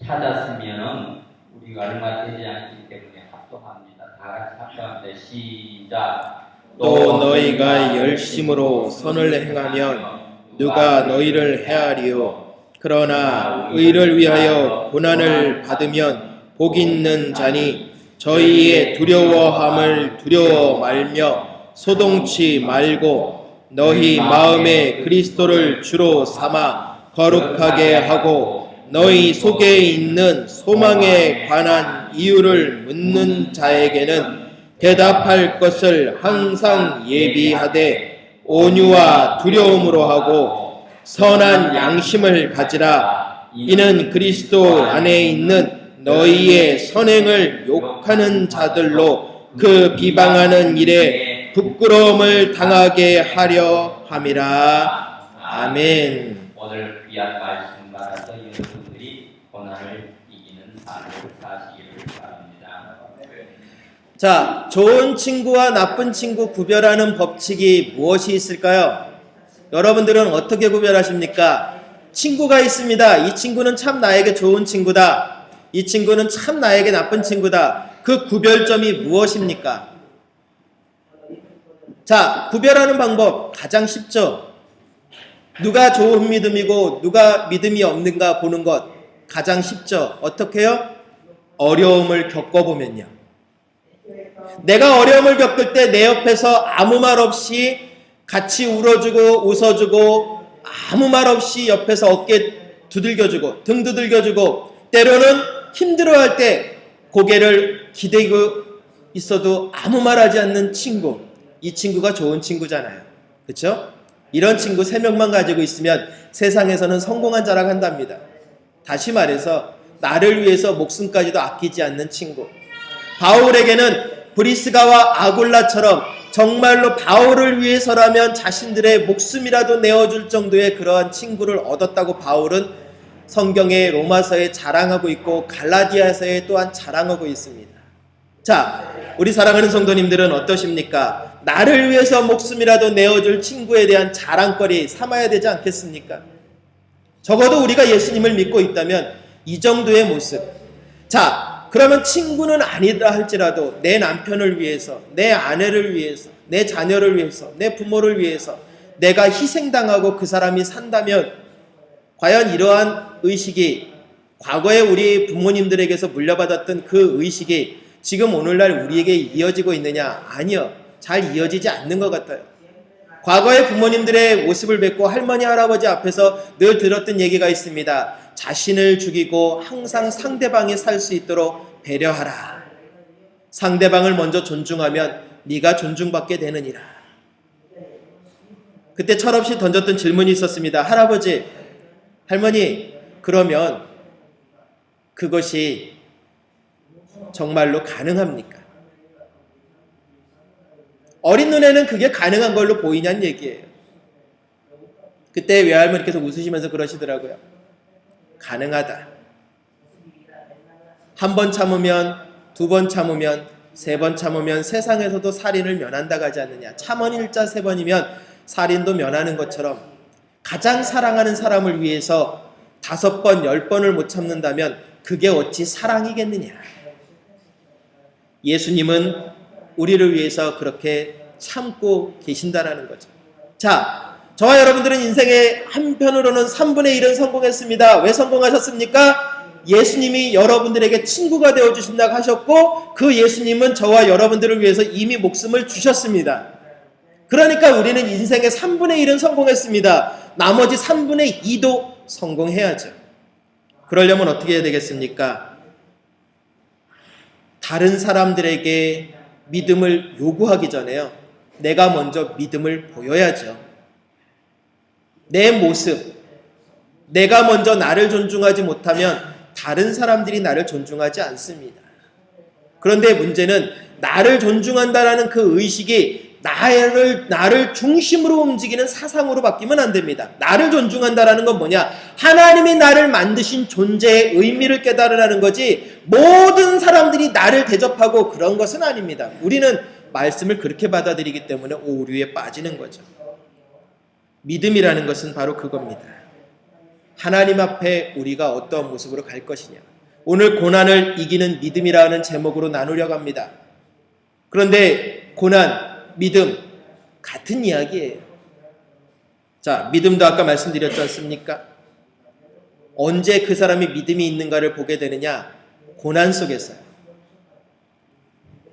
찾았으면 우리가 얼마 되지 않기 때문에 합동합니다. 다 같이 합동합니다. 시작. 또 너희가 열심으로 선을 행하면 누가 너희를 해하리요. 그러나 의를 위하여 고난을 받으면 복 있는 자니 저희의 두려워함을 두려워 말며 소동치 말고 너희 마음에 그리스도를 주로 삼아 거룩하게 하고 너희 속에 있는 소망에 관한 이유를 묻는 자에게는 대답할 것을 항상 예비하되 온유와 두려움으로 하고 선한 양심을 가지라. 이는 그리스도 안에 있는 너희의 선행을 욕하는 자들로 그 비방하는 일에 부끄러움을 당하게 하려 함이라. 아멘. 오늘 귀한 말씀 받아서 여러분들이 고난을 이기는 삶을 사시기를 바랍니다. 자, 좋은 친구와 나쁜 친구 구별하는 법칙이 무엇이 있을까요? 여러분들은 어떻게 구별하십니까? 친구가 있습니다. 이 친구는 참 나에게 좋은 친구다. 이 친구는 참 나에게 나쁜 친구다. 그 구별점이 무엇입니까? 자, 구별하는 방법 가장 쉽죠. 누가 좋은 믿음이고 누가 믿음이 없는가 보는 것 가장 쉽죠. 어떻게요? 어려움을 겪어보면요. 내가 어려움을 겪을 때 내 옆에서 아무 말 없이 같이 울어주고 웃어주고 아무 말 없이 옆에서 어깨 두들겨주고 등 두들겨주고 때로는 힘들어할 때 고개를 기대고 있어도 아무 말하지 않는 친구, 이 친구가 좋은 친구잖아요. 그렇죠? 이런 친구 3명만 가지고 있으면 세상에서는 성공한 자라고 한답니다. 다시 말해서 나를 위해서 목숨까지도 아끼지 않는 친구. 바울에게는 브리스가와 아굴라처럼 정말로 바울을 위해서라면 자신들의 목숨이라도 내어줄 정도의 그러한 친구를 얻었다고 바울은 성경의 로마서에 자랑하고 있고 갈라디아서에 또한 자랑하고 있습니다. 자, 우리 사랑하는 성도님들은 어떠십니까? 나를 위해서 목숨이라도 내어줄 친구에 대한 자랑거리 삼아야 되지 않겠습니까? 적어도 우리가 예수님을 믿고 있다면 이 정도의 모습. 자, 그러면 친구는 아니다 할지라도 내 남편을 위해서, 내 아내를 위해서, 내 자녀를 위해서, 내 부모를 위해서 내가 희생당하고 그 사람이 산다면 과연 이러한 의식이 과거에 우리 부모님들에게서 물려받았던 그 의식이 지금 오늘날 우리에게 이어지고 있느냐? 아니요. 잘 이어지지 않는 것 같아요. 과거의 부모님들의 모습을 뵙고 할머니, 할아버지 앞에서 늘 들었던 얘기가 있습니다. 자신을 죽이고 항상 상대방이 살 수 있도록 배려하라. 상대방을 먼저 존중하면 네가 존중받게 되느니라. 그때 철없이 던졌던 질문이 있었습니다. 할아버지, 할머니, 그러면 그것이 정말로 가능합니까? 어린 눈에는 그게 가능한 걸로 보이냐는 얘기예요. 그때 외할머니께서 웃으시면서 그러시더라고요. 가능하다. 한 번 참으면, 2번 참으면, 3번 참으면 세상에서도 살인을 면한다고 하지 않느냐. 참언 1자 3번이면 살인도 면하는 것처럼 가장 사랑하는 사람을 위해서 5번, 10번을 못 참는다면 그게 어찌 사랑이겠느냐. 예수님은 우리를 위해서 그렇게 참고 계신다라는 거죠. 자, 저와 여러분들은 인생의 한편으로는 3분의 1은 성공했습니다. 왜 성공하셨습니까? 예수님이 여러분들에게 친구가 되어주신다고 하셨고 그 예수님은 저와 여러분들을 위해서 이미 목숨을 주셨습니다. 그러니까 우리는 인생의 3분의 1은 성공했습니다. 나머지 3분의 2도 성공해야죠. 그러려면 어떻게 해야 되겠습니까? 다른 사람들에게 믿음을 요구하기 전에요. 내가 먼저 믿음을 보여야죠. 내 모습, 내가 먼저 나를 존중하지 못하면 다른 사람들이 나를 존중하지 않습니다. 그런데 문제는 나를 존중한다라는 그 의식이 나를 중심으로 움직이는 사상으로 바뀌면 안 됩니다. 나를 존중한다라는 건 뭐냐? 하나님이 나를 만드신 존재의 의미를 깨달으라는 거지 모든 사람들이 나를 대접하고 그런 것은 아닙니다. 우리는 말씀을 그렇게 받아들이기 때문에 오류에 빠지는 거죠. 믿음이라는 것은 바로 그겁니다. 하나님 앞에 우리가 어떤 모습으로 갈 것이냐. 오늘 고난을 이기는 믿음이라는 제목으로 나누려고 합니다. 그런데 고난, 믿음 같은 이야기예요. 자, 믿음도 아까 말씀드렸지 않습니까? 언제 그 사람이 믿음이 있는가를 보게 되느냐? 고난 속에서요.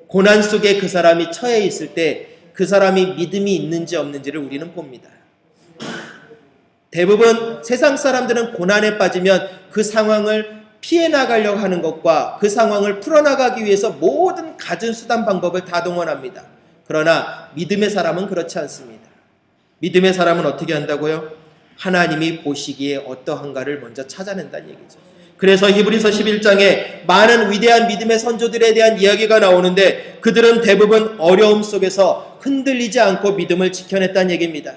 고난 속에 그 사람이 처해 있을 때 그 사람이 믿음이 있는지 없는지를 우리는 봅니다. 대부분 세상 사람들은 고난에 빠지면 그 상황을 피해 나가려고 하는 것과 그 상황을 풀어나가기 위해서 모든 갖은 수단 방법을 다 동원합니다. 그러나 믿음의 사람은 그렇지 않습니다. 믿음의 사람은 어떻게 한다고요? 하나님이 보시기에 어떠한가를 먼저 찾아낸다는 얘기죠. 그래서 히브리서 11장에 많은 위대한 믿음의 선조들에 대한 이야기가 나오는데 그들은 대부분 어려움 속에서 흔들리지 않고 믿음을 지켜냈다는 얘기입니다.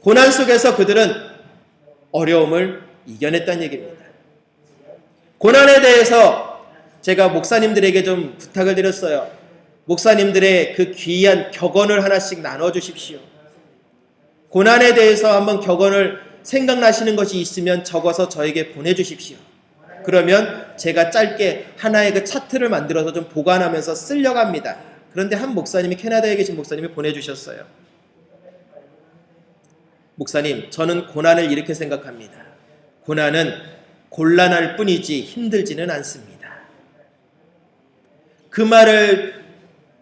고난 속에서 그들은 어려움을 이겨냈다는 얘기입니다. 고난에 대해서 제가 목사님들에게 좀 부탁을 드렸어요. 목사님들의 그 귀한 격언을 하나씩 나눠주십시오. 고난에 대해서 한번 격언을 생각나시는 것이 있으면 적어서 저에게 보내주십시오. 그러면 제가 짧게 하나의 그 차트를 만들어서 좀 보관하면서 쓰려고 합니다. 그런데 한 목사님이, 캐나다에 계신 목사님이 보내주셨어요. 목사님, 저는 고난을 이렇게 생각합니다. 고난은 곤란할 뿐이지 힘들지는 않습니다. 그 말을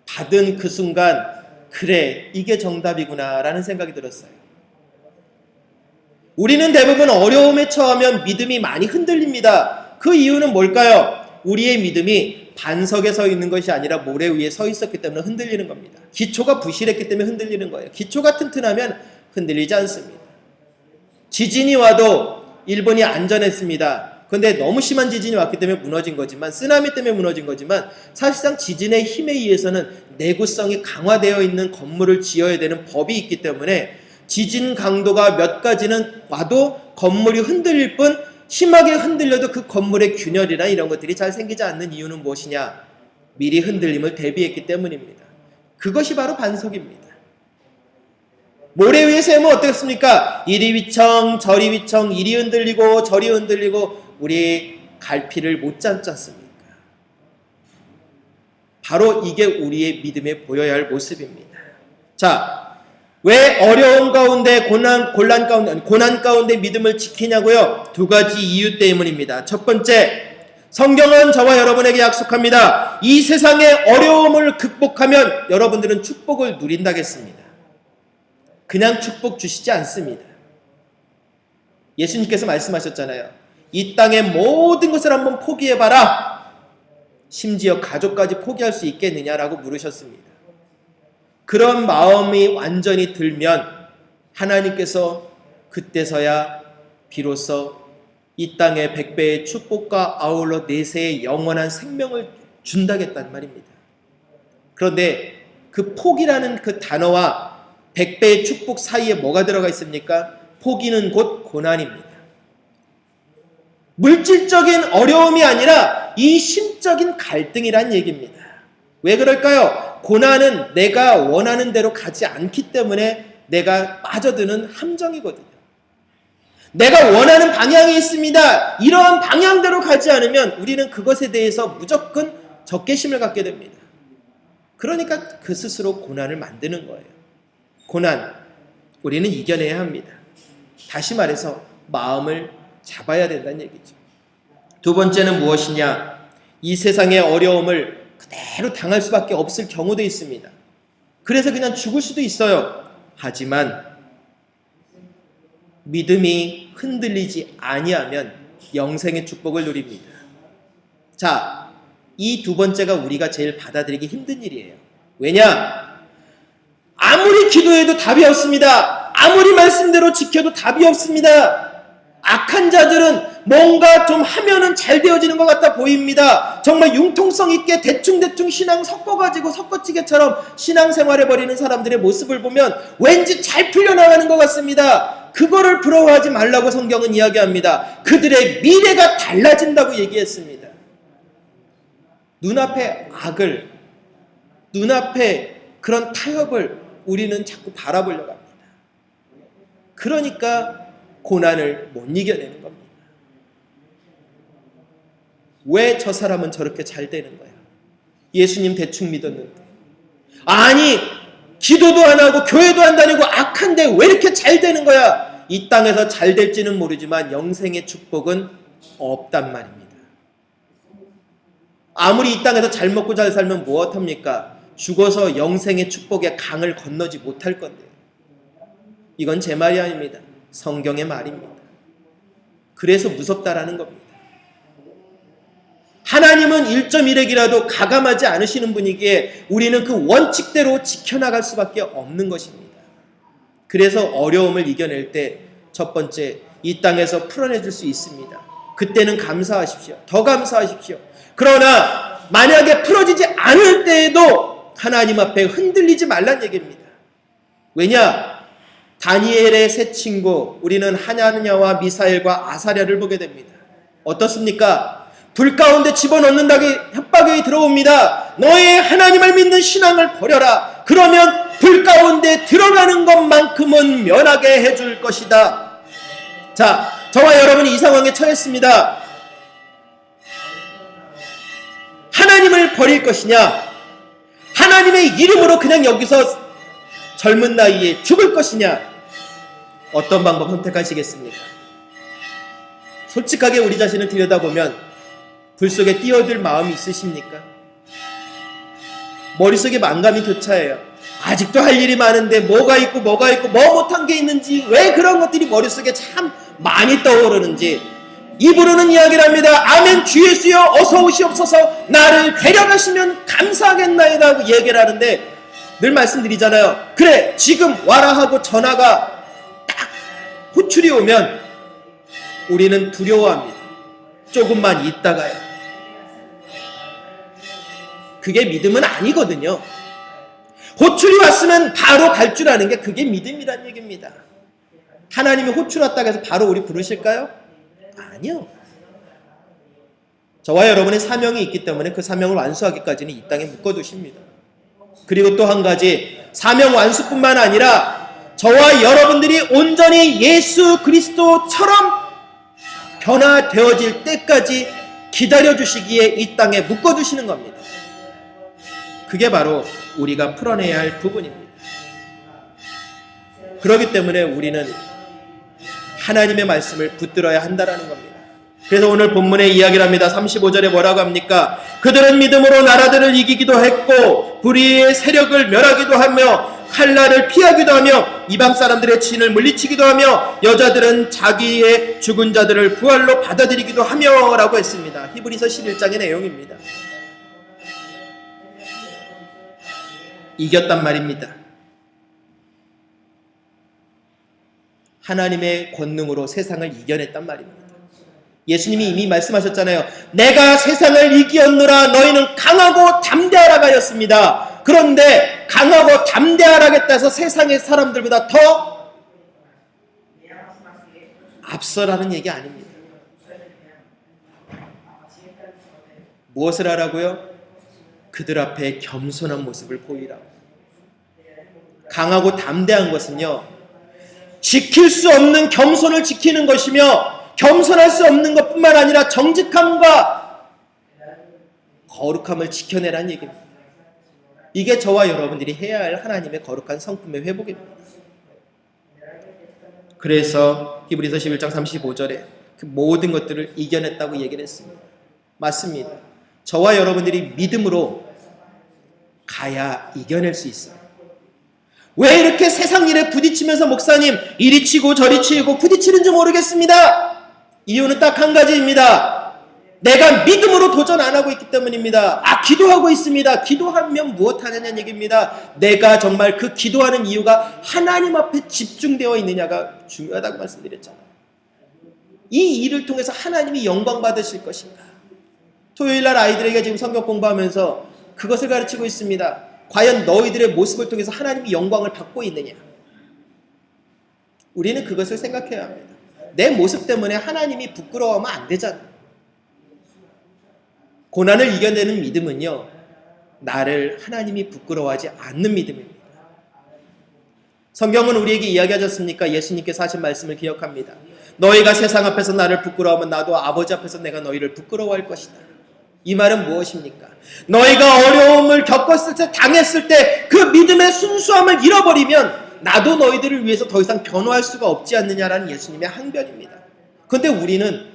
받은 그 순간, 그래, 이게 정답이구나 라는 생각이 들었어요. 우리는 대부분 어려움에 처하면 믿음이 많이 흔들립니다. 그 이유는 뭘까요? 우리의 믿음이 반석에 서 있는 것이 아니라 모래 위에 서 있었기 때문에 흔들리는 겁니다. 기초가 부실했기 때문에 흔들리는 거예요. 기초가 튼튼하면 흔들리지 않습니다. 지진이 와도 일본이 안전했습니다. 그런데 너무 심한 지진이 왔기 때문에 무너진 거지만, 쓰나미 때문에 무너진 거지만, 사실상 지진의 힘에 의해서는 내구성이 강화되어 있는 건물을 지어야 되는 법이 있기 때문에 지진 강도가 몇 가지는 와도 건물이 흔들릴 뿐, 심하게 흔들려도 그 건물의 균열이나 이런 것들이 잘 생기지 않는 이유는 무엇이냐? 미리 흔들림을 대비했기 때문입니다. 그것이 바로 반석입니다. 모래 위에 세우면 어떻겠습니까? 이리 위청 저리 위청, 이리 흔들리고 저리 흔들리고 우리 갈피를 못 잡지 않습니까? 바로 이게 우리의 믿음에 보여야 할 모습입니다. 자, 왜 어려움 가운데 고난 가운데 믿음을 지키냐고요? 두 가지 이유 때문입니다. 첫 번째, 성경은 저와 여러분에게 약속합니다. 이 세상의 어려움을 극복하면 여러분들은 축복을 누린다겠습니다. 그냥 축복 주시지 않습니다. 예수님께서 말씀하셨잖아요. 이 땅의 모든 것을 한번 포기해봐라. 심지어 가족까지 포기할 수 있겠느냐라고 물으셨습니다. 그런 마음이 완전히 들면 하나님께서 그때서야 비로소 이 땅의 100배의 축복과 아울러 내세의 영원한 생명을 준다겠단 말입니다. 그런데 그 포기라는 그 단어와 100배의 축복 사이에 뭐가 들어가 있습니까? 포기는 곧 고난입니다. 물질적인 어려움이 아니라 이 심적인 갈등이란 얘기입니다. 왜 그럴까요? 고난은 내가 원하는 대로 가지 않기 때문에 내가 빠져드는 함정이거든요. 내가 원하는 방향이 있습니다. 이러한 방향대로 가지 않으면 우리는 그것에 대해서 무조건 적개심을 갖게 됩니다. 그러니까 그 스스로 고난을 만드는 거예요. 고난, 우리는 이겨내야 합니다. 다시 말해서 마음을 잡아야 된다는 얘기죠. 두 번째는 무엇이냐? 이 세상의 어려움을 그대로 당할 수밖에 없을 경우도 있습니다. 그래서 그냥 죽을 수도 있어요. 하지만 믿음이 흔들리지 아니하면 영생의 축복을 누립니다. 자, 이 두 번째가 우리가 제일 받아들이기 힘든 일이에요. 왜냐? 아무리 기도해도 답이 없습니다. 아무리 말씀대로 지켜도 답이 없습니다. 악한 자들은 뭔가 좀 하면은 잘 되어지는 것 같아 보입니다. 정말 융통성 있게 대충대충 신앙 섞어가지고 섞어찌개처럼 신앙생활해버리는 사람들의 모습을 보면 왠지 잘 풀려나가는 것 같습니다. 그거를 부러워하지 말라고 성경은 이야기합니다. 그들의 미래가 달라진다고 얘기했습니다. 눈앞의 악을, 눈앞의 그런 타협을 우리는 자꾸 바라보려고 합니다. 그러니까 고난을 못 이겨내는 겁니다. 왜 저 사람은 저렇게 잘 되는 거야? 예수님 대충 믿었는데. 아니, 기도도 안 하고 교회도 안 다니고 악한데 왜 이렇게 잘 되는 거야? 이 땅에서 잘 될지는 모르지만 영생의 축복은 없단 말입니다. 아무리 이 땅에서 잘 먹고 잘 살면 무엇합니까? 죽어서 영생의 축복의 강을 건너지 못할 건데요. 이건 제 말이 아닙니다. 성경의 말입니다. 그래서 무섭다라는 겁니다. 하나님은 1.1핵이라도 가감하지 않으시는 분이기에 우리는 그 원칙대로 지켜나갈 수밖에 없는 것입니다. 그래서 어려움을 이겨낼 때 첫 번째, 이 땅에서 풀어내줄 수 있습니다. 그때는 감사하십시오. 더 감사하십시오. 그러나 만약에 풀어지지 않을 때에도 하나님 앞에 흔들리지 말란 얘기입니다. 왜냐? 다니엘의 세 친구, 우리는 하나냐와 미사엘과 아사랴를 보게 됩니다. 어떻습니까? 불 가운데 집어넣는다고 협박이 들어옵니다. 너의 하나님을 믿는 신앙을 버려라. 그러면 불 가운데 들어가는 것만큼은 면하게 해줄 것이다. 자, 저와 여러분이 이 상황에 처했습니다. 하나님을 버릴 것이냐? 하나님의 이름으로 그냥 여기서 젊은 나이에 죽을 것이냐? 어떤 방법 선택하시겠습니까? 솔직하게 우리 자신을 들여다보면 불 속에 뛰어들 마음이 있으십니까? 머릿속에 만감이 교차해요. 아직도 할 일이 많은데 뭐가 있고 뭐 못한 게 있는지, 왜 그런 것들이 머릿속에 참 많이 떠오르는지 입으로는 이야기를 합니다. 아멘, 주 예수여 어서 오시옵소서, 나를 데려가시면 감사하겠나이다 하고 얘기를 하는데 늘 말씀드리잖아요. 그래, 지금 와라 하고 전화가 딱 호출이 오면 우리는 두려워합니다. 조금만 있다가요. 그게 믿음은 아니거든요. 호출이 왔으면 바로 갈 줄 아는 게 그게 믿음이란 얘기입니다. 하나님이 호출 왔다고 해서 바로 우리 부르실까요? 아니요. 저와 여러분의 사명이 있기 때문에 그 사명을 완수하기까지는 이 땅에 묶어두십니다. 그리고 또 한 가지, 사명 완수뿐만 아니라 저와 여러분들이 온전히 예수 그리스도처럼 변화되어질 때까지 기다려주시기에 이 땅에 묶어두시는 겁니다. 그게 바로 우리가 풀어내야 할 부분입니다. 그렇기 때문에 우리는 하나님의 말씀을 붙들어야 한다는 겁니다. 그래서 오늘 본문에 이야기를 합니다. 35절에 뭐라고 합니까? 그들은 믿음으로 나라들을 이기기도 했고 불의의 세력을 멸하기도 하며 칼날을 피하기도 하며 이방 사람들의 진을 물리치기도 하며 여자들은 자기의 죽은 자들을 부활로 받아들이기도 하며 라고 했습니다. 히브리서 11장의 내용입니다. 이겼단 말입니다. 하나님의 권능으로 세상을 이겨냈단 말입니다. 예수님이 이미 말씀하셨잖아요. 내가 세상을 이기었노라. 너희는 강하고 담대하라가 였습니다. 그런데 강하고 담대하라겠다 해서 세상의 사람들보다 더 앞서라는 얘기 아닙니다. 무엇을 하라고요? 그들 앞에 겸손한 모습을 보이라. 강하고 담대한 것은요, 지킬 수 없는 겸손을 지키는 것이며 겸손할 수 없는 것뿐만 아니라 정직함과 거룩함을 지켜내라는 얘기입니다. 이게 저와 여러분들이 해야 할 하나님의 거룩한 성품의 회복입니다. 그래서 히브리서 11장 35절에 그 모든 것들을 이겨냈다고 얘기를 했습니다. 맞습니다. 저와 여러분들이 믿음으로 가야 이겨낼 수 있어요. 왜 이렇게 세상 일에 부딪히면서 목사님 이리 치고 저리 치고 부딪히는지 모르겠습니다. 이유는 딱 한 가지입니다. 내가 믿음으로 도전 안 하고 있기 때문입니다. 기도하고 있습니다. 기도하면 무엇 하느냐는 얘기입니다. 내가 정말 그 기도하는 이유가 하나님 앞에 집중되어 있느냐가 중요하다고 말씀드렸잖아요. 이 일을 통해서 하나님이 영광 받으실 것인가. 토요일날 아이들에게 지금 성경 공부하면서 그것을 가르치고 있습니다. 과연 너희들의 모습을 통해서 하나님이 영광을 받고 있느냐. 우리는 그것을 생각해야 합니다. 내 모습 때문에 하나님이 부끄러워하면 안 되잖아. 고난을 이겨내는 믿음은요, 나를 하나님이 부끄러워하지 않는 믿음입니다. 성경은 우리에게 이야기하지 않습니까? 예수님께서 하신 말씀을 기억합니다. 너희가 세상 앞에서 나를 부끄러워하면 나도 아버지 앞에서 내가 너희를 부끄러워할 것이다. 이 말은 무엇입니까? 너희가 어려움을 겪었을 때, 당했을 때 그 믿음의 순수함을 잃어버리면 나도 너희들을 위해서 더 이상 변호할 수가 없지 않느냐라는 예수님의 항변입니다. 그런데 우리는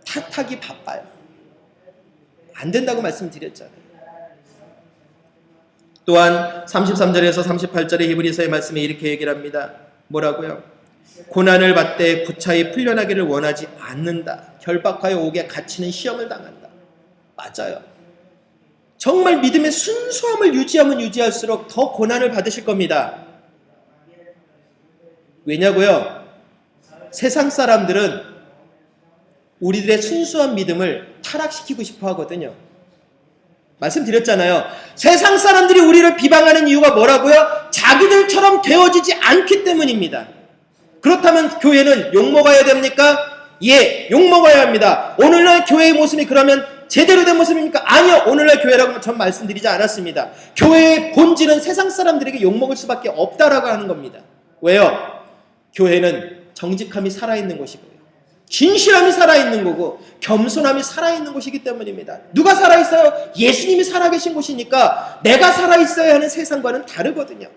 탓하기 바빠요. 안 된다고 말씀드렸잖아요. 또한 33절에서 38절의 히브리서의 말씀에 이렇게 얘기를 합니다. 뭐라고요? 고난을 받되 구차히 풀려나기를 원하지 않는다. 결박하여 옥에 갇히는 시험을 당한다. 맞아요. 정말 믿음의 순수함을 유지하면 유지할수록 더 고난을 받으실 겁니다. 왜냐고요? 세상 사람들은 우리들의 순수한 믿음을 타락시키고 싶어 하거든요. 말씀드렸잖아요. 세상 사람들이 우리를 비방하는 이유가 뭐라고요? 자기들처럼 되어지지 않기 때문입니다. 그렇다면 교회는 욕먹어야 됩니까? 예, 욕먹어야 합니다. 오늘날 교회의 모습이 그러면 제대로 된 모습입니까? 아니요. 오늘날 교회라고 전 말씀드리지 않았습니다. 교회의 본질은 세상 사람들에게 욕먹을 수밖에 없다라고 하는 겁니다. 왜요? 교회는 정직함이 살아있는 곳이고요. 진실함이 살아있는 거고 겸손함이 살아있는 곳이기 때문입니다. 누가 살아있어요? 예수님이 살아계신 곳이니까 내가 살아있어야 하는 세상과는 다르거든요.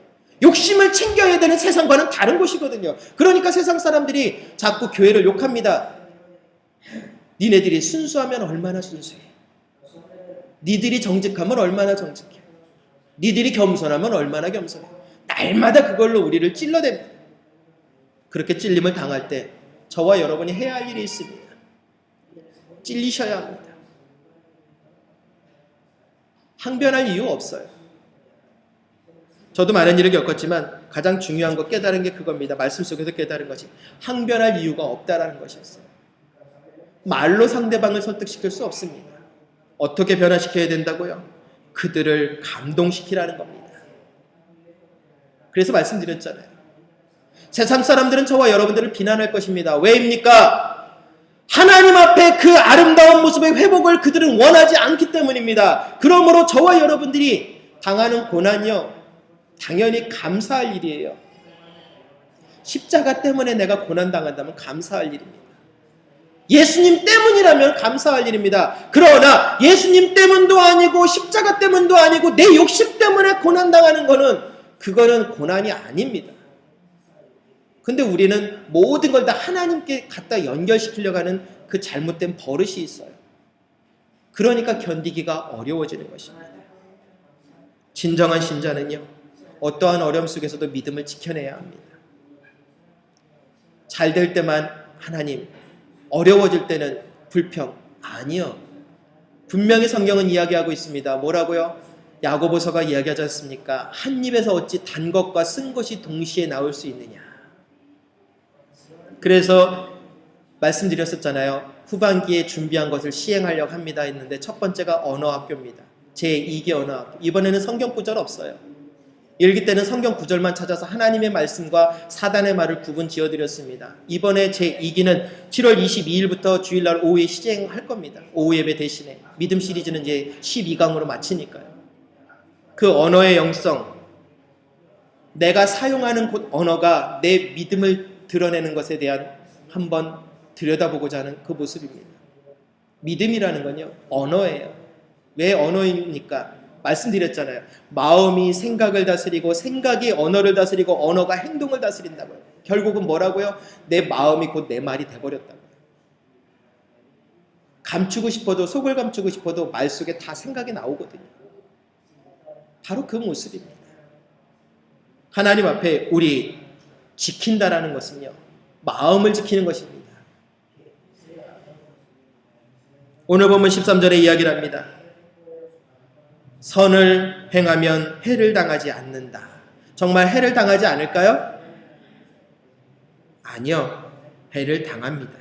욕심을 챙겨야 되는 세상과는 다른 곳이거든요. 그러니까 세상 사람들이 자꾸 교회를 욕합니다. 니네들이 순수하면 얼마나 순수해. 니들이 정직하면 얼마나 정직해. 니들이 겸손하면 얼마나 겸손해. 날마다 그걸로 우리를 찔러댑니다. 그렇게 찔림을 당할 때 저와 여러분이 해야 할 일이 있습니다. 찔리셔야 합니다. 항변할 이유 없어요. 저도 많은 일을 겪었지만 가장 중요한 거 깨달은 게 그겁니다. 말씀 속에서 깨달은 것이 항변할 이유가 없다라는 것이었어요. 말로 상대방을 설득시킬 수 없습니다. 어떻게 변화시켜야 된다고요? 그들을 감동시키라는 겁니다. 그래서 말씀드렸잖아요. 세상 사람들은 저와 여러분들을 비난할 것입니다. 왜입니까? 하나님 앞에 그 아름다운 모습의 회복을 그들은 원하지 않기 때문입니다. 그러므로 저와 여러분들이 당하는 고난이요, 당연히 감사할 일이에요. 십자가 때문에 내가 고난당한다면 감사할 일입니다. 예수님 때문이라면 감사할 일입니다. 그러나 예수님 때문도 아니고 십자가 때문도 아니고 내 욕심 때문에 고난당하는 그거는 고난이 아닙니다. 근데 우리는 모든 걸 다 하나님께 갖다 연결시키려고 하는 그 잘못된 버릇이 있어요. 그러니까 견디기가 어려워지는 것입니다. 진정한 신자는요, 어떠한 어려움 속에서도 믿음을 지켜내야 합니다. 잘 될 때만 하나님, 어려워질 때는 불평. 아니요. 분명히 성경은 이야기하고 있습니다. 뭐라고요? 야고보서가 이야기하지 않습니까? 한 입에서 어찌 단 것과 쓴 것이 동시에 나올 수 있느냐. 그래서 말씀드렸었잖아요. 후반기에 준비한 것을 시행하려고 합니다 했는데 첫 번째가 언어학교입니다. 제2기 언어학교. 이번에는 성경 구절 없어요. 일기 때는 성경 구절만 찾아서 하나님의 말씀과 사단의 말을 구분 지어드렸습니다. 이번에 제2기는 7월 22일부터 주일날 오후에 시행할 겁니다. 오후 예배 대신에. 믿음 시리즈는 이제 12강으로 마치니까요. 그 언어의 영성, 내가 사용하는 언어가 내 믿음을 드러내는 것에 대한 한번 들여다보고자 하는 그 모습입니다. 믿음이라는 건요, 언어예요. 왜 언어입니까? 말씀드렸잖아요. 마음이 생각을 다스리고 생각이 언어를 다스리고 언어가 행동을 다스린다고요. 결국은 뭐라고요? 내 마음이 곧 내 말이 돼버렸다고요. 감추고 싶어도, 속을 감추고 싶어도 말 속에 다 생각이 나오거든요. 바로 그 모습입니다. 하나님 앞에 우리 지킨다라는 것은요, 마음을 지키는 것입니다. 오늘 보면 13절에 이야기를 합니다. 선을 행하면 해를 당하지 않는다. 정말 해를 당하지 않을까요? 아니요. 해를 당합니다.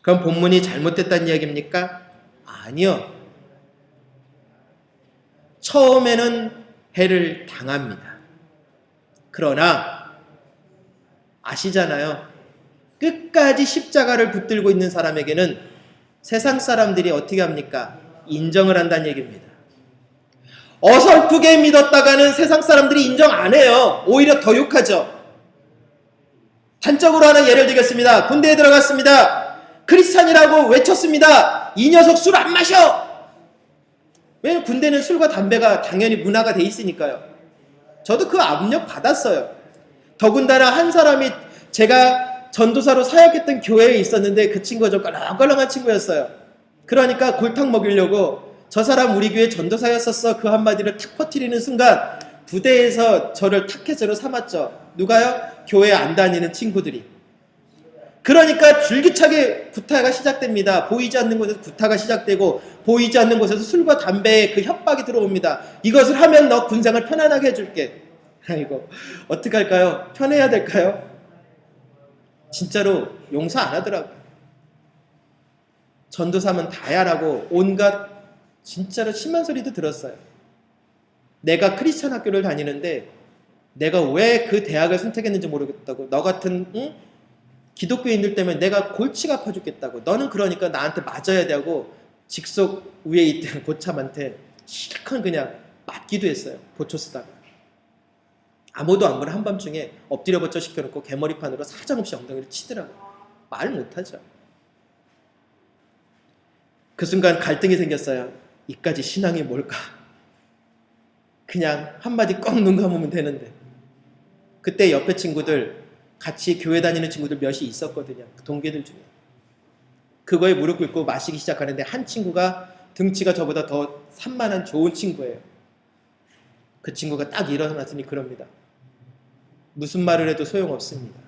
그럼 본문이 잘못됐다는 이야기입니까? 아니요. 처음에는 해를 당합니다. 그러나 아시잖아요. 끝까지 십자가를 붙들고 있는 사람에게는 세상 사람들이 어떻게 합니까? 인정을 한다는 얘기입니다. 어설프게 믿었다가는 세상 사람들이 인정 안 해요. 오히려 더 욕하죠. 단적으로 하나 예를 들겠습니다. 군대에 들어갔습니다. 크리스찬이라고 외쳤습니다. 이 녀석 술 안 마셔! 왜냐면 군대는 술과 담배가 당연히 문화가 돼 있으니까요. 저도 그 압력 받았어요. 더군다나 한 사람이 제가 전도사로 사역했던 교회에 있었는데 그 친구가 좀 껄렁껄렁한 친구였어요. 그러니까 골탕 먹이려고 저 사람 우리 교회 전도사였었어 그 한마디를 탁 퍼뜨리는 순간 부대에서 저를 타켓으로 삼았죠. 누가요? 교회 안 다니는 친구들이. 그러니까 줄기차게 구타가 시작됩니다. 보이지 않는 곳에서 구타가 시작되고 보이지 않는 곳에서 술과 담배의 그 협박이 들어옵니다. 이것을 하면 너 군생을 편안하게 해줄게. 아이고 어떻게 할까요? 편해야 될까요? 진짜로 용서 안 하더라고요. 전도사면 다야라고 온갖 진짜로 심한 소리도 들었어요. 내가 크리스천 학교를 다니는데 내가 왜 그 대학을 선택했는지 모르겠다고. 너 같은 기독교인들 때문에 내가 골치가 아파 죽겠다고. 너는 그러니까 나한테 맞아야 되고 직속 위에 있던 고참한테 실컷 그냥 맞기도 했어요. 보초 쓰다가. 아무도 안 보는 한밤중에 엎드려 버쳐 시켜놓고 개머리판으로 사정없이 엉덩이를 치더라고요. 말 못하죠. 그 순간 갈등이 생겼어요. 이까지 신앙이 뭘까? 그냥 한마디 꼭 눈 감으면 되는데. 그때 옆에 친구들 같이 교회 다니는 친구들 몇이 있었거든요. 동기들 중에. 그거에 무릎 꿇고 마시기 시작하는데 한 친구가 등치가 저보다 더 산만한 좋은 친구예요. 그 친구가 딱 일어났으니 그럽니다. 무슨 말을 해도 소용없습니다.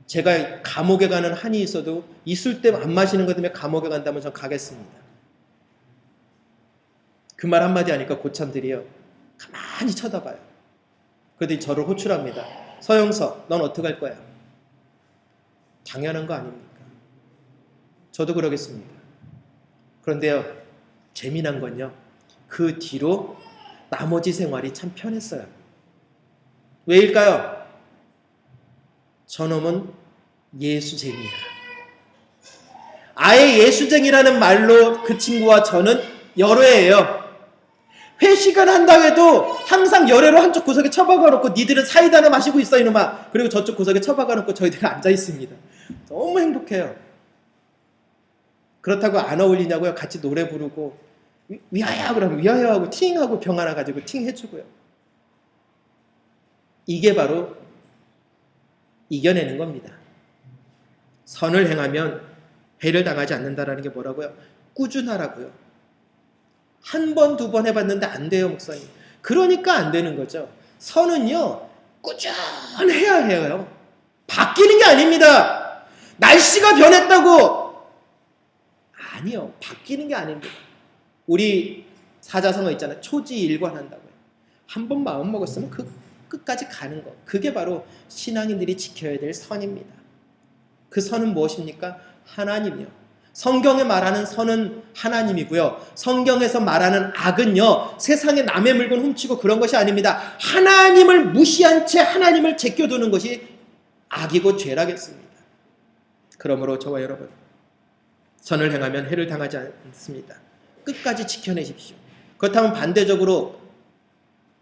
제가 감옥에 가는 한이 있어도 있을 때 안 마시는 것 때문에 감옥에 간다면 전 가겠습니다. 그 말 한마디 하니까 고참들이요. 가만히 쳐다봐요. 그러더니 저를 호출합니다. 서영석, 넌 어떡할 거야? 당연한 거 아닙니까? 저도 그러겠습니다. 그런데요, 재미난 건요. 그 뒤로 나머지 생활이 참 편했어요. 왜일까요? 저놈은 예수쟁이야. 아예 예수쟁이라는 말로 그 친구와 저는 열애예요. 회식을 한다고 해도 항상 열애로 한쪽 구석에 처박아 놓고 니들은 사이다나 마시고 있어 이놈아. 그리고 저쪽 구석에 처박아 놓고 저희들은 앉아 있습니다. 너무 행복해요. 그렇다고 안 어울리냐고요? 같이 노래 부르고 위하여 그러면 위하여 하고 팅하고 병 하나 가지고 팅 해주고요. 이게 바로 이겨내는 겁니다. 선을 행하면 해를 당하지 않는다라는 게 뭐라고요? 꾸준하라고요. 한 번, 두 번 해봤는데 안 돼요, 목사님. 그러니까 안 되는 거죠. 선은요, 꾸준해야 해요. 바뀌는 게 아닙니다. 날씨가 변했다고. 아니요, 바뀌는 게 아닙니다. 우리 사자성어 있잖아요. 초지일관한다고요. 한 번 마음 먹었으면 그 끝까지 가는 거. 그게 바로 신앙인들이 지켜야 될 선입니다. 그 선은 무엇입니까? 하나님이요. 성경에 말하는 선은 하나님이고요. 성경에서 말하는 악은요. 세상에 남의 물건 훔치고 그런 것이 아닙니다. 하나님을 무시한 채 하나님을 제껴두는 것이 악이고 죄라겠습니다. 그러므로 저와 여러분, 선을 행하면 해를 당하지 않습니다. 끝까지 지켜내십시오. 그렇다면 반대적으로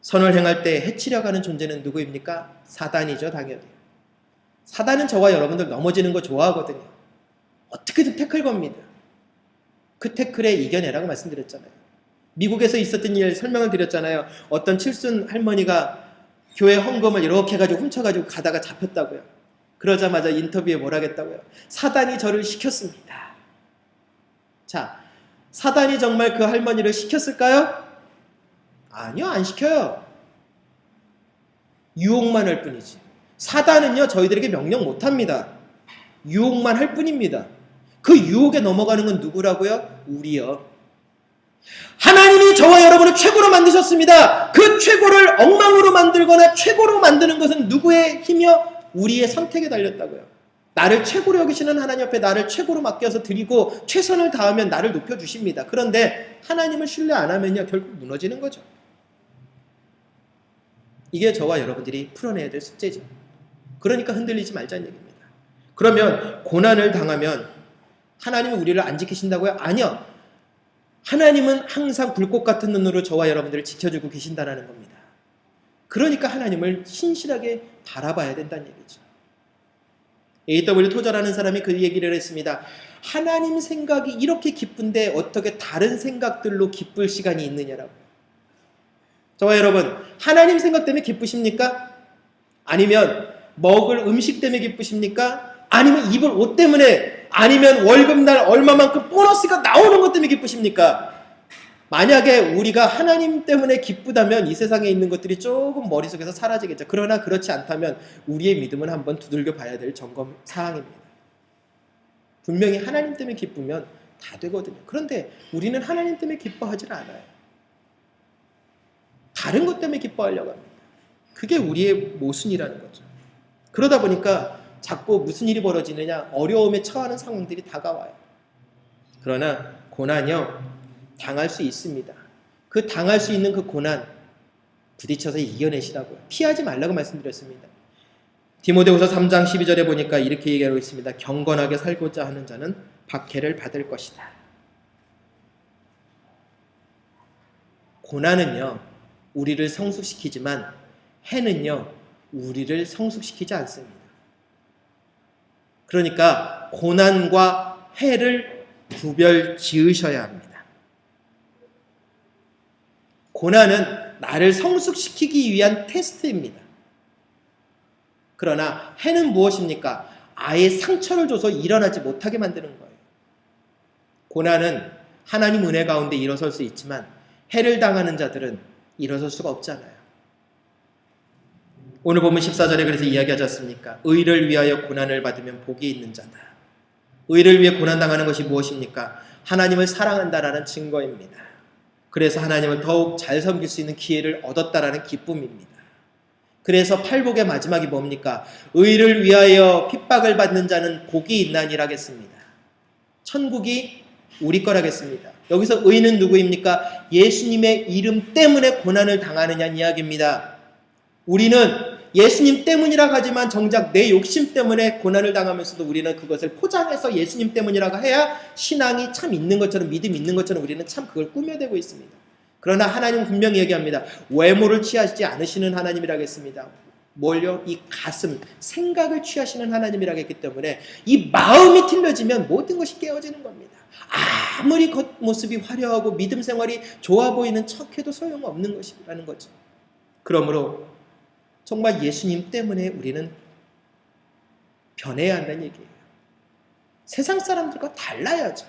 선을 행할 때 해치려고 하는 존재는 누구입니까? 사단이죠, 당연히. 사단은 저와 여러분들 넘어지는 거 좋아하거든요. 어떻게든 태클 겁니다. 그 태클에 이겨내라고 말씀드렸잖아요. 미국에서 있었던 일 설명을 드렸잖아요. 어떤 칠순 할머니가 교회 헌금을 이렇게 해가지고 훔쳐가지고 가다가 잡혔다고요. 그러자마자 인터뷰에 뭘 하겠다고요? 사단이 저를 시켰습니다. 자, 사단이 정말 그 할머니를 시켰을까요? 아니요, 안 시켜요. 유혹만 할 뿐이지. 사단은요, 저희들에게 명령 못합니다. 유혹만 할 뿐입니다. 그 유혹에 넘어가는 건 누구라고요? 우리요. 하나님이 저와 여러분을 최고로 만드셨습니다. 그 최고를 엉망으로 만들거나 최고로 만드는 것은 누구의 힘이요? 우리의 선택에 달렸다고요. 나를 최고로 여기시는 하나님 앞에 나를 최고로 맡겨서 드리고 최선을 다하면 나를 높여주십니다. 그런데 하나님을 신뢰 안 하면요, 결국 무너지는 거죠. 이게 저와 여러분들이 풀어내야 될 숙제죠. 그러니까 흔들리지 말자는 얘기입니다. 그러면 고난을 당하면 하나님은 우리를 안 지키신다고요? 아니요. 하나님은 항상 불꽃 같은 눈으로 저와 여러분들을 지켜주고 계신다는 겁니다. 그러니까 하나님을 신실하게 바라봐야 된다는 얘기죠. A.W. 토저라는 사람이 그 얘기를 했습니다. 하나님 생각이 이렇게 기쁜데 어떻게 다른 생각들로 기쁠 시간이 있느냐라고. 저와 여러분, 하나님 생각 때문에 기쁘십니까? 아니면 먹을 음식 때문에 기쁘십니까? 아니면 입을 옷 때문에, 아니면 월급날 얼마만큼 보너스가 나오는 것 때문에 기쁘십니까? 만약에 우리가 하나님 때문에 기쁘다면 이 세상에 있는 것들이 조금 머릿속에서 사라지겠죠. 그러나 그렇지 않다면 우리의 믿음은 한번 두들겨 봐야 될 점검 사항입니다. 분명히 하나님 때문에 기쁘면 다 되거든요. 그런데 우리는 하나님 때문에 기뻐하지 않아요. 다른 것 때문에 기뻐하려고 합니다. 그게 우리의 모순이라는 거죠. 그러다 보니까 자꾸 무슨 일이 벌어지느냐, 어려움에 처하는 상황들이 다가와요. 그러나 고난이요, 당할 수 있습니다. 그 당할 수 있는 그 고난 부딪혀서 이겨내시라고요. 피하지 말라고 말씀드렸습니다. 디모데후서 3장 12절에 보니까 이렇게 얘기하고 있습니다. 경건하게 살고자 하는 자는 박해를 받을 것이다. 고난은요, 우리를 성숙시키지만 해는요, 우리를 성숙시키지 않습니다. 그러니까 고난과 해를 구별 지으셔야 합니다. 고난은 나를 성숙시키기 위한 테스트입니다. 그러나 해는 무엇입니까? 아예 상처를 줘서 일어나지 못하게 만드는 거예요. 고난은 하나님 은혜 가운데 일어설 수 있지만 해를 당하는 자들은 일어설 수가 없잖아요. 오늘 보면 14절에 그래서 이야기하지 않습니까? 의를 위하여 고난을 받으면 복이 있는 자다. 의를 위해 고난당하는 것이 무엇입니까? 하나님을 사랑한다라는 증거입니다. 그래서 하나님을 더욱 잘 섬길 수 있는 기회를 얻었다라는 기쁨입니다. 그래서 팔복의 마지막이 뭡니까? 의를 위하여 핍박을 받는 자는 복이 있나니라겠습니다. 천국이 우리 거라겠습니다. 여기서 의는 누구입니까? 예수님의 이름 때문에 고난을 당하느냐는 이야기입니다. 우리는 예수님 때문이라고 하지만 정작 내 욕심 때문에 고난을 당하면서도 우리는 그것을 포장해서 예수님 때문이라고 해야 신앙이 참 있는 것처럼, 믿음이 있는 것처럼 우리는 참 그걸 꾸며대고 있습니다. 그러나 하나님은 분명히 얘기합니다. 외모를 취하시지 않으시는 하나님이라겠습니다. 뭘요? 이 가슴, 생각을 취하시는 하나님이라고 했기 때문에 이 마음이 틀려지면 모든 것이 깨어지는 겁니다. 아무리 겉모습이 화려하고 믿음 생활이 좋아 보이는 척해도 소용없는 것이라는 거죠. 그러므로 정말 예수님 때문에 우리는 변해야 한다는 얘기예요. 세상 사람들과 달라야죠.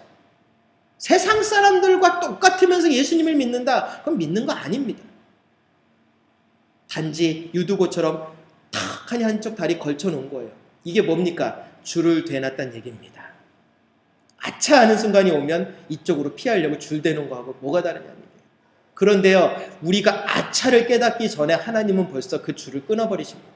세상 사람들과 똑같으면서 예수님을 믿는다? 그럼 믿는 거 아닙니다. 단지 유두고처럼 탁하니 한쪽 다리 걸쳐놓은 거예요. 이게 뭡니까? 줄을 대놨다는 얘기입니다. 아차 하는 순간이 오면 이쪽으로 피하려고 줄 대는 거하고 뭐가 다르냐는 얘기예요. 그런데요, 우리가 아차를 깨닫기 전에 하나님은 벌써 그 줄을 끊어버리십니다.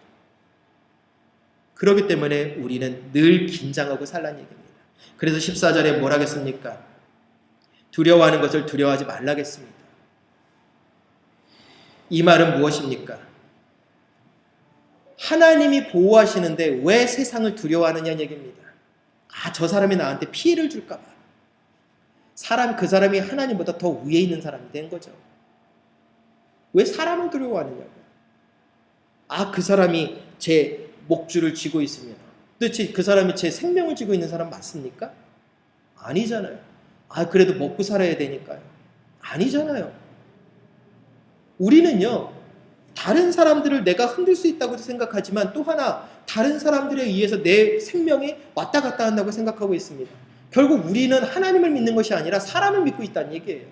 그렇기 때문에 우리는 늘 긴장하고 살라는 얘기입니다. 그래서 14절에 뭘 하겠습니까? 두려워하는 것을 두려워하지 말라겠습니다. 이 말은 무엇입니까? 하나님이 보호하시는데 왜 세상을 두려워하느냐는 얘기입니다. 저 사람이 나한테 피해를 줄까 봐. 그 사람이 하나님보다 더 위에 있는 사람이 된 거죠. 왜 사람을 두려워하느냐고요. 그 사람이 제 목줄을 쥐고 있으면 도대체 그 사람이 제 생명을 쥐고 있는 사람 맞습니까? 아니잖아요. 그래도 먹고 살아야 되니까요. 아니잖아요. 우리는요, 다른 사람들을 내가 흔들 수 있다고 생각하지만 또 하나 다른 사람들에 의해서 내 생명이 왔다 갔다 한다고 생각하고 있습니다. 결국 우리는 하나님을 믿는 것이 아니라 사람을 믿고 있다는 얘기예요.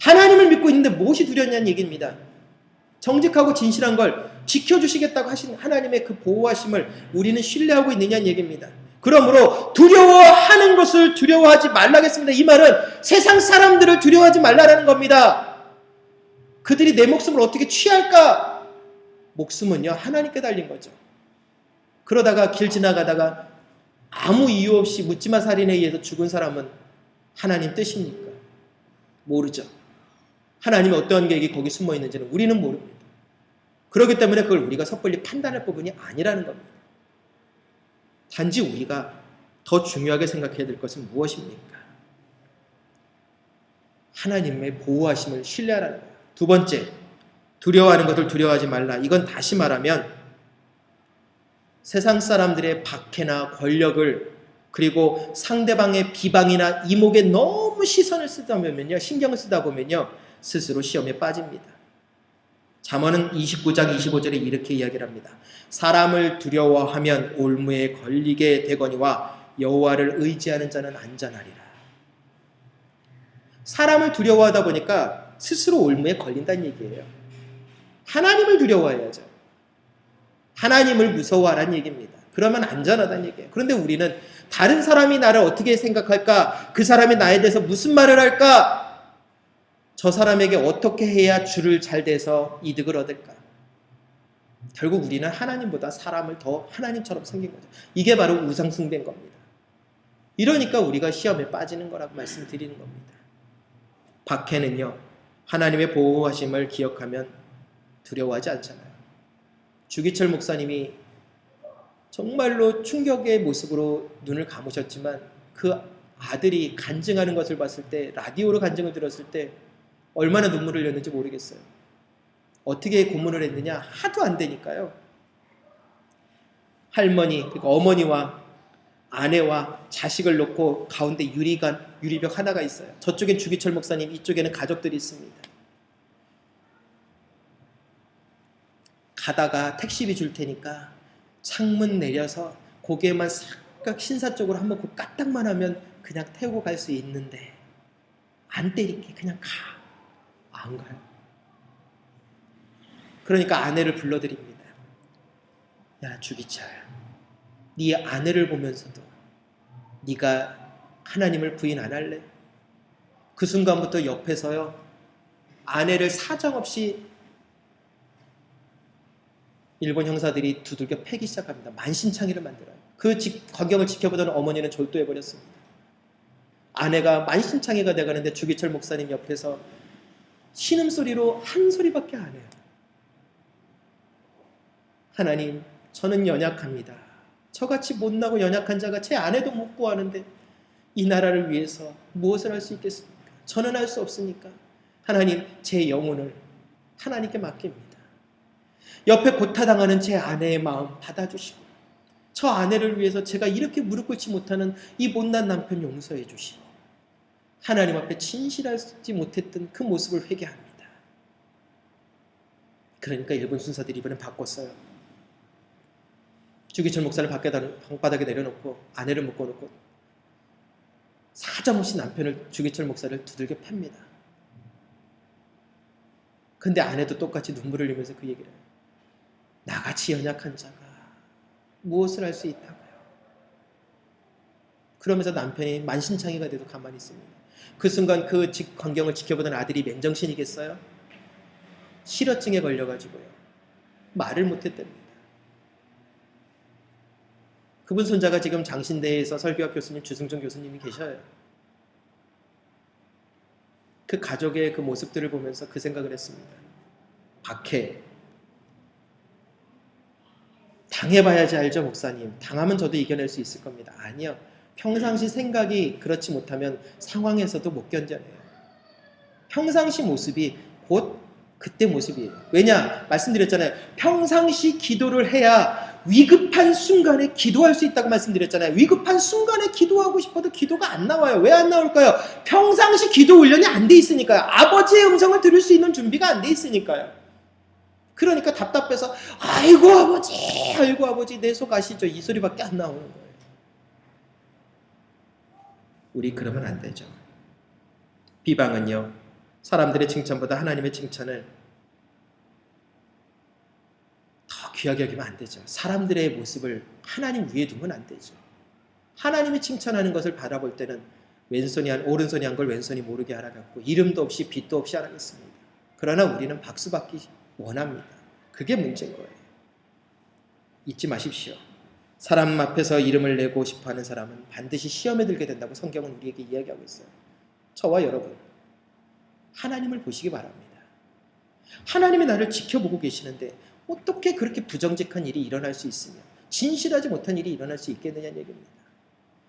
하나님을 믿고 있는데 무엇이 두렵냐는 얘기입니다. 정직하고 진실한 걸 지켜주시겠다고 하신 하나님의 그 보호하심을 우리는 신뢰하고 있느냐는 얘기입니다. 그러므로 두려워하는 것을 두려워하지 말라겠습니다. 이 말은 세상 사람들을 두려워하지 말라라는 겁니다. 그들이 내 목숨을 어떻게 취할까? 목숨은요, 하나님께 달린 거죠. 그러다가 길 지나가다가 아무 이유 없이 묻지마 살인에 의해서 죽은 사람은 하나님 뜻입니까? 모르죠. 하나님이 어떠한 계획이 거기 숨어 있는지는 우리는 모릅니다. 그렇기 때문에 그걸 우리가 섣불리 판단할 부분이 아니라는 겁니다. 단지 우리가 더 중요하게 생각해야 될 것은 무엇입니까? 하나님의 보호하심을 신뢰하라는 거예요. 두 번째, 두려워하는 것을 두려워하지 말라. 이건 다시 말하면 세상 사람들의 박해나 권력을 그리고 상대방의 비방이나 이목에 너무 시선을 쓰다 보면요, 신경을 쓰다 보면요, 스스로 시험에 빠집니다. 잠언은 29장 25절에 이렇게 이야기를 합니다. 사람을 두려워하면 올무에 걸리게 되거니와 여호와를 의지하는 자는 안전하리라. 사람을 두려워하다 보니까 스스로 올무에 걸린다는 얘기예요. 하나님을 두려워해야죠. 하나님을 무서워하라는 얘기입니다. 그러면 안전하다는 얘기예요. 그런데 우리는 다른 사람이 나를 어떻게 생각할까? 그 사람이 나에 대해서 무슨 말을 할까? 저 사람에게 어떻게 해야 줄을 잘 대서 이득을 얻을까? 결국 우리는 하나님보다 사람을 더 하나님처럼 생긴 거죠. 이게 바로 우상숭배인 겁니다. 이러니까 우리가 시험에 빠지는 거라고 말씀드리는 겁니다. 박해는요, 하나님의 보호하심을 기억하면 두려워하지 않잖아요. 주기철 목사님이 정말로 충격의 모습으로 눈을 감으셨지만 그 아들이 간증하는 것을 봤을 때, 라디오로 간증을 들었을 때 얼마나 눈물을 흘렸는지 모르겠어요. 어떻게 고문을 했느냐? 하도 안 되니까요. 할머니, 그러니까 어머니와 아내와 자식을 놓고 가운데 유리벽 하나가 있어요. 저쪽엔 주기철 목사님, 이쪽에는 가족들이 있습니다. 가다가 택시비 줄 테니까 창문 내려서 고개만 싹 신사 쪽으로 한번 그 까딱만 하면 그냥 태우고 갈 수 있는데 안 때릴게, 그냥 가. 안 가요. 그러니까 아내를 불러드립니다. 야, 주기철, 네 아내를 보면서도 네가 하나님을 부인 안 할래? 그 순간부터 옆에서요, 아내를 사정없이 일본 형사들이 두들겨 패기 시작합니다. 만신창이를 만들어요. 그 광경을 지켜보던 어머니는 졸도해버렸습니다. 아내가 만신창이가 돼가는데 주기철 목사님 옆에서 신음소리로 한 소리밖에 안 해요. 하나님, 저는 연약합니다. 저같이 못나고 연약한 자가 제 아내도 못 구하는데 이 나라를 위해서 무엇을 할 수 있겠습니까? 저는 할 수 없으니까 하나님, 제 영혼을 하나님께 맡깁니다. 옆에 고타당하는 제 아내의 마음 받아주시고, 저 아내를 위해서 제가 이렇게 무릎 꿇지 못하는 이 못난 남편 용서해 주시고, 하나님 앞에 진실하지 못했던 그 모습을 회개합니다. 그러니까 일본 순사들이 이번엔 바꿨어요. 주기철 목사를 방바닥에 내려놓고 아내를 묶어놓고 사정없이 남편을, 주기철 목사를 두들겨 팹니다. 근데 아내도 똑같이 눈물을 흘리면서 그 얘기를 해요. 나같이 연약한 자가 무엇을 할 수 있다고요? 그러면서 남편이 만신창이가 돼도 가만히 있습니다. 그 순간 그 광경을 지켜보던 아들이 맨정신이겠어요? 실어증에 걸려가지고요, 말을 못했답니다. 그분 손자가 지금 장신대에서 설교학 교수님 주승종 교수님이 계셔요. 그 가족의 그 모습들을 보면서 그 생각을 했습니다. 박해, 당해봐야지 알죠, 목사님. 당하면 저도 이겨낼 수 있을 겁니다. 아니요. 평상시 생각이 그렇지 못하면 상황에서도 못 견뎌내요. 평상시 모습이 곧 그때 모습이에요. 왜냐? 말씀드렸잖아요. 평상시 기도를 해야 위급한 순간에 기도할 수 있다고 말씀드렸잖아요. 위급한 순간에 기도하고 싶어도 기도가 안 나와요. 왜 안 나올까요? 평상시 기도 훈련이 안 돼 있으니까요. 아버지의 음성을 들을 수 있는 준비가 안 돼 있으니까요. 그러니까 답답해서 아이고 아버지 내 속 아시죠? 이 소리밖에 안 나오는 거예요. 우리 그러면 안 되죠. 비방은요, 사람들의 칭찬보다 하나님의 칭찬을 더 귀하게 여기면 안 되죠. 사람들의 모습을 하나님 위에 두면 안 되죠. 하나님이 칭찬하는 것을 바라볼 때는 오른손이 한 걸 왼손이 모르게 하라고 이름도 없이 빛도 없이 하라겠습니다. 그러나 우리는 박수 받기 원합니다. 그게 문제인 거예요. 잊지 마십시오. 사람 앞에서 이름을 내고 싶어하는 사람은 반드시 시험에 들게 된다고 성경은 우리에게 이야기하고 있어요. 저와 여러분, 하나님을 보시기 바랍니다. 하나님이 나를 지켜보고 계시는데 어떻게 그렇게 부정직한 일이 일어날 수 있으며 진실하지 못한 일이 일어날 수 있겠느냐는 얘기입니다.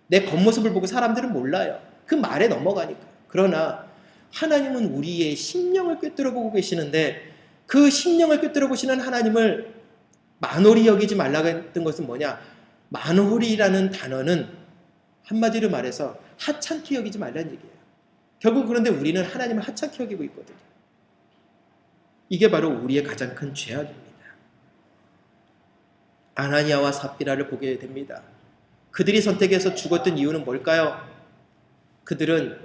내 겉모습을 보고 사람들은 몰라요. 그 말에 넘어가니까. 그러나 하나님은 우리의 심령을 꿰뚫어 보고 계시는데 그 심령을 꿰뚫어 보시는 하나님을 만홀히 여기지 말라고 했던 것은 뭐냐? 만홀이라는 단어는 한마디로 말해서 하찮게 여기지 말라는 얘기예요. 결국 그런데 우리는 하나님을 하찮게 여기고 있거든요. 이게 바로 우리의 가장 큰 죄악입니다. 아나니아와 삽비라를 보게 됩니다. 그들이 선택해서 죽었던 이유는 뭘까요? 그들은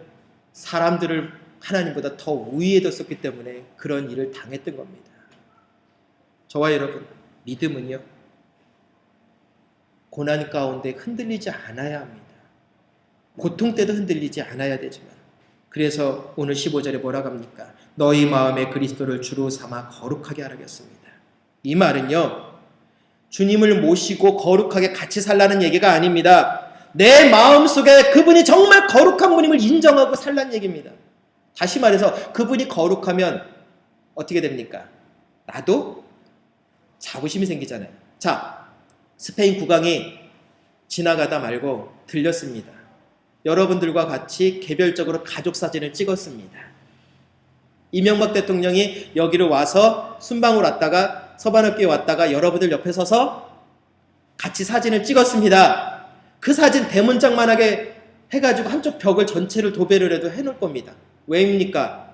사람들을 하나님보다 더 우위에 뒀었기 때문에 그런 일을 당했던 겁니다. 저와 여러분, 믿음은요, 고난 가운데 흔들리지 않아야 합니다. 고통 때도 흔들리지 않아야 되지만, 그래서 오늘 15절에 뭐라고 합니까? 너희 마음에 그리스도를 주로 삼아 거룩하게 하라겠습니다. 이 말은요, 주님을 모시고 거룩하게 같이 살라는 얘기가 아닙니다. 내 마음속에 그분이 정말 거룩한 분임을 인정하고 살라는 얘기입니다. 다시 말해서 그분이 거룩하면 어떻게 됩니까? 나도 자부심이 생기잖아요. 자, 스페인 국왕이 지나가다 말고 들렸습니다. 여러분들과 같이 개별적으로 가족 사진을 찍었습니다. 이명박 대통령이 여기를 와서 순방을 왔다가 서반업기에 왔다가 여러분들 옆에 서서 같이 사진을 찍었습니다. 그 사진 대문짝만하게 해가지고 한쪽 벽을 전체를 도배를 해도 해놓을 겁니다. 왜입니까?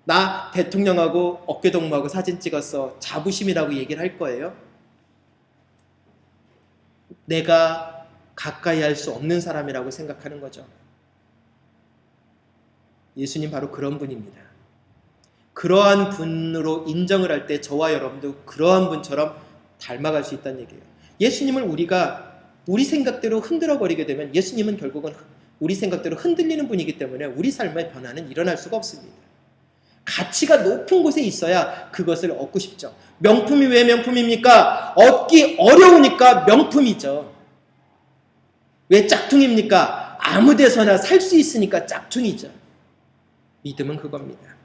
나 대통령하고 어깨동무하고 사진 찍었어. 자부심이라고 얘기를 할 거예요. 내가 가까이 할 수 없는 사람이라고 생각하는 거죠. 예수님 바로 그런 분입니다. 그러한 분으로 인정을 할 때 저와 여러분도 그러한 분처럼 닮아갈 수 있다는 얘기예요. 예수님을 우리가 우리 생각대로 흔들어버리게 되면 예수님은 결국은 우리 생각대로 흔들리는 분이기 때문에 우리 삶의 변화는 일어날 수가 없습니다. 가치가 높은 곳에 있어야 그것을 얻고 싶죠. 명품이 왜 명품입니까? 얻기 어려우니까 명품이죠. 왜 짝퉁입니까? 아무 데서나 살 수 있으니까 짝퉁이죠. 믿음은 그겁니다.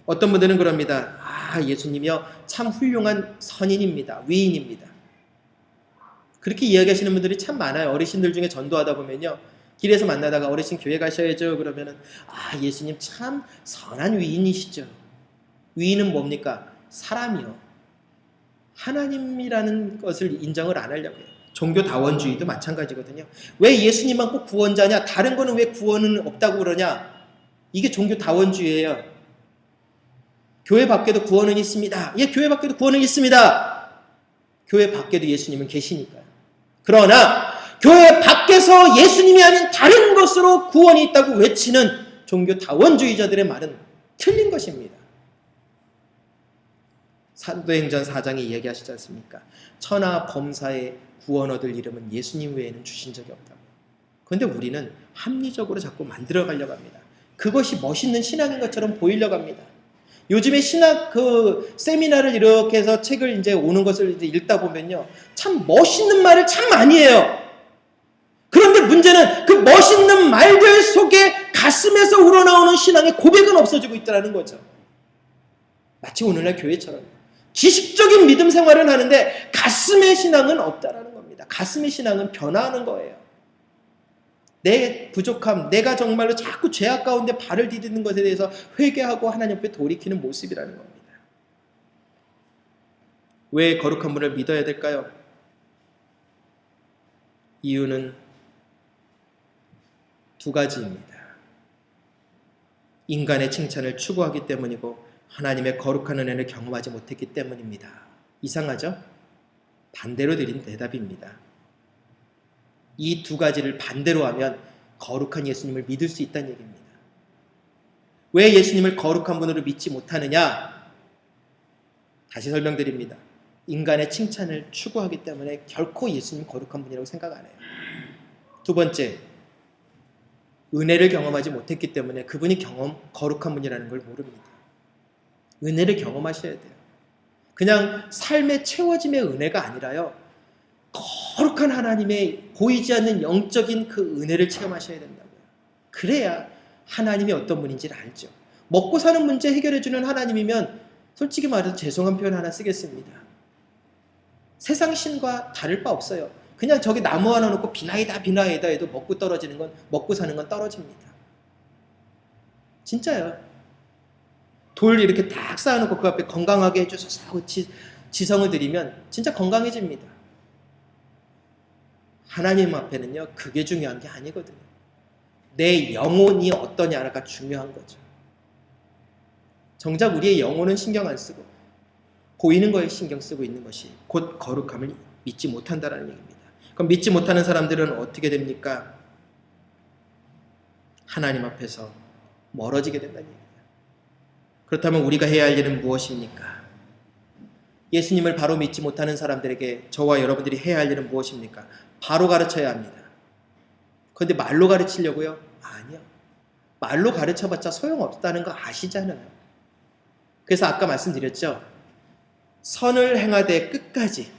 어떤 분들은 그럽니다. 예수님이요, 참 훌륭한 선인입니다. 위인입니다. 그렇게 이야기하시는 분들이 참 많아요. 어르신들 중에 전도하다 보면요, 길에서 만나다가 어르신 교회 가셔야죠 그러면은 예수님 참 선한 위인이시죠. 위인은 뭡니까? 사람이요. 하나님이라는 것을 인정을 안 하려고 해요. 종교다원주의도 마찬가지거든요. 왜 예수님만 꼭 구원자냐? 다른 거는 왜 구원은 없다고 그러냐? 이게 종교다원주의예요. 교회 밖에도 구원은 있습니다. 예, 교회 밖에도 구원은 있습니다. 교회 밖에도 예수님은 계시니까요. 그러나 교회 밖에서 예수님이 아닌 다른 것으로 구원이 있다고 외치는 종교다원주의자들의 말은 틀린 것입니다. 사도행전 4장에 이야기하시지 않습니까? 천하 범사에 구원 얻을 이름은 예수님 외에는 주신 적이 없다고. 그런데 우리는 합리적으로 자꾸 만들어 가려고 합니다. 그것이 멋있는 신앙인 것처럼 보이려고 합니다. 요즘에 신학 세미나를 이렇게 해서 책을 이제 오는 것을 이제 읽다 보면요, 참 멋있는 말을 참 많이 해요. 그런데 문제는 그 멋있는 말들 속에 가슴에서 우러나오는 신앙의 고백은 없어지고 있다는 거죠. 마치 오늘날 교회처럼 지식적인 믿음 생활은 하는데 가슴의 신앙은 없다라는 겁니다. 가슴의 신앙은 변화하는 거예요. 내 부족함, 내가 정말로 자꾸 죄악 가운데 발을 디디는 것에 대해서 회개하고 하나님 앞에 돌이키는 모습이라는 겁니다. 왜 거룩한 분을 믿어야 될까요? 이유는 두 가지입니다. 인간의 칭찬을 추구하기 때문이고 하나님의 거룩한 은혜를 경험하지 못했기 때문입니다. 이상하죠? 반대로 드린 대답입니다. 이 두 가지를 반대로 하면 거룩한 예수님을 믿을 수 있다는 얘기입니다. 왜 예수님을 거룩한 분으로 믿지 못하느냐? 다시 설명드립니다. 인간의 칭찬을 추구하기 때문에 결코 예수님 거룩한 분이라고 생각 안 해요. 두 번째, 은혜를 경험하지 못했기 때문에 그분이 거룩한 분이라는 걸 모릅니다. 은혜를 경험하셔야 돼요. 그냥 삶의 채워짐의 은혜가 아니라요, 거룩한 하나님의 보이지 않는 영적인 그 은혜를 체험하셔야 된다고요. 그래야 하나님이 어떤 분인지를 알죠. 먹고 사는 문제 해결해주는 하나님이면 솔직히 말해서 죄송한 표현 하나 쓰겠습니다. 세상 신과 다를 바 없어요. 그냥 저기 나무 하나 놓고 비나이다 해도 먹고 사는 건 떨어집니다. 진짜요. 돌 이렇게 딱 쌓아놓고 그 앞에 건강하게 해주소서 하고 지성을 드리면 진짜 건강해집니다. 하나님 앞에는요, 그게 중요한 게 아니거든요. 내 영혼이 어떠냐가 중요한 거죠. 정작 우리의 영혼은 신경 안 쓰고 보이는 거에 신경 쓰고 있는 것이 곧 거룩함을 믿지 못한다는 얘기입니다. 그럼 믿지 못하는 사람들은 어떻게 됩니까? 하나님 앞에서 멀어지게 된다는 얘기예요. 그렇다면 우리가 해야 할 일은 무엇입니까? 예수님을 바로 믿지 못하는 사람들에게 저와 여러분들이 해야 할 일은 무엇입니까? 바로 가르쳐야 합니다. 그런데 말로 가르치려고요? 아니요. 말로 가르쳐봤자 소용없다는 거 아시잖아요. 그래서 아까 말씀드렸죠. 선을 행하되 끝까지,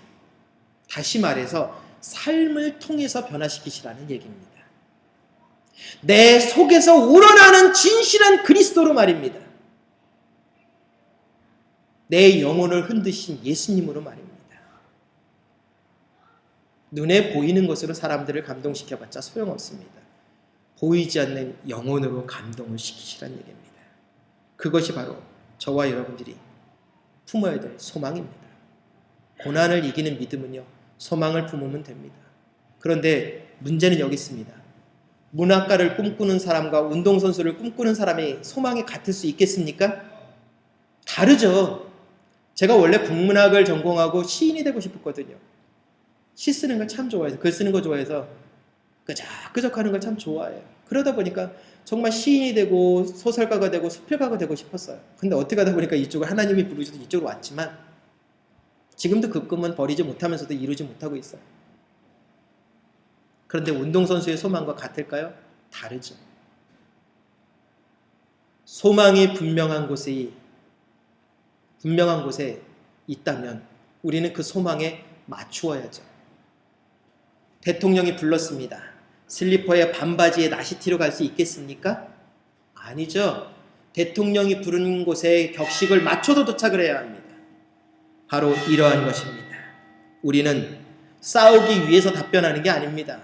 다시 말해서 삶을 통해서 변화시키시라는 얘기입니다. 내 속에서 우러나는 진실한 그리스도로 말입니다. 내 영혼을 흔드신 예수님으로 말입니다. 눈에 보이는 것으로 사람들을 감동시켜봤자 소용없습니다. 보이지 않는 영혼으로 감동을 시키시라는 얘기입니다. 그것이 바로 저와 여러분들이 품어야 될 소망입니다. 고난을 이기는 믿음은요, 소망을 품으면 됩니다. 그런데 문제는 여기 있습니다. 문학가를 꿈꾸는 사람과 운동선수를 꿈꾸는 사람이 소망이 같을 수 있겠습니까? 다르죠. 제가 원래 국문학을 전공하고 시인이 되고 싶었거든요. 시 쓰는 걸 참 좋아해서, 글 쓰는 거 좋아해서 끄적끄적 하는 걸 참 좋아해요. 그러다 보니까 정말 시인이 되고 소설가가 되고 수필가가 되고 싶었어요. 근데 어떻게 하다 보니까 이쪽을 하나님이 부르셔서 이쪽으로 왔지만 지금도 그 꿈은 버리지 못하면서도 이루지 못하고 있어요. 그런데 운동선수의 소망과 같을까요? 다르죠. 소망이 분명한 곳에 있다면 우리는 그 소망에 맞추어야죠. 대통령이 불렀습니다. 슬리퍼에 반바지에 나시티로 갈 수 있겠습니까? 아니죠. 대통령이 부른 곳에 격식을 맞춰서 도착을 해야 합니다. 바로 이러한 것입니다. 우리는 싸우기 위해서 답변하는 게 아닙니다.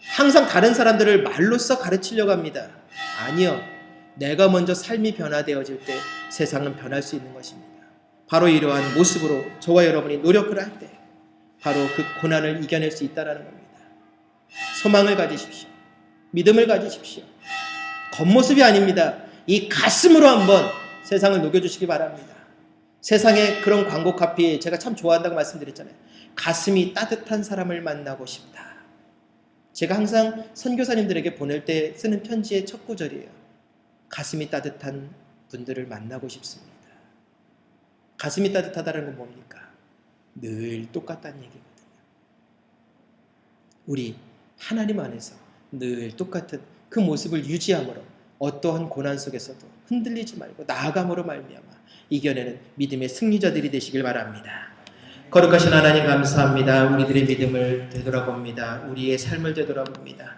항상 다른 사람들을 말로써 가르치려고 합니다. 아니요. 내가 먼저 삶이 변화되어질 때 세상은 변할 수 있는 것입니다. 바로 이러한 모습으로 저와 여러분이 노력을 할 때 바로 그 고난을 이겨낼 수 있다는 겁니다. 소망을 가지십시오. 믿음을 가지십시오. 겉모습이 아닙니다. 이 가슴으로 한번 세상을 녹여주시기 바랍니다. 세상에 그런 광고 카피 제가 참 좋아한다고 말씀드렸잖아요. 가슴이 따뜻한 사람을 만나고 싶다. 제가 항상 선교사님들에게 보낼 때 쓰는 편지의 첫 구절이에요. 가슴이 따뜻한 분들을 만나고 싶습니다. 가슴이 따뜻하다는 건 뭡니까? 늘 똑같다는 얘기거든요. 우리 하나님 안에서 늘 똑같은 그 모습을 유지함으로 어떠한 고난 속에서도 흔들리지 말고 나아감으로 말미암아 이겨내는 믿음의 승리자들이 되시길 바랍니다. 거룩하신 하나님 감사합니다. 우리들의 믿음을 되돌아봅니다. 우리의 삶을 되돌아봅니다.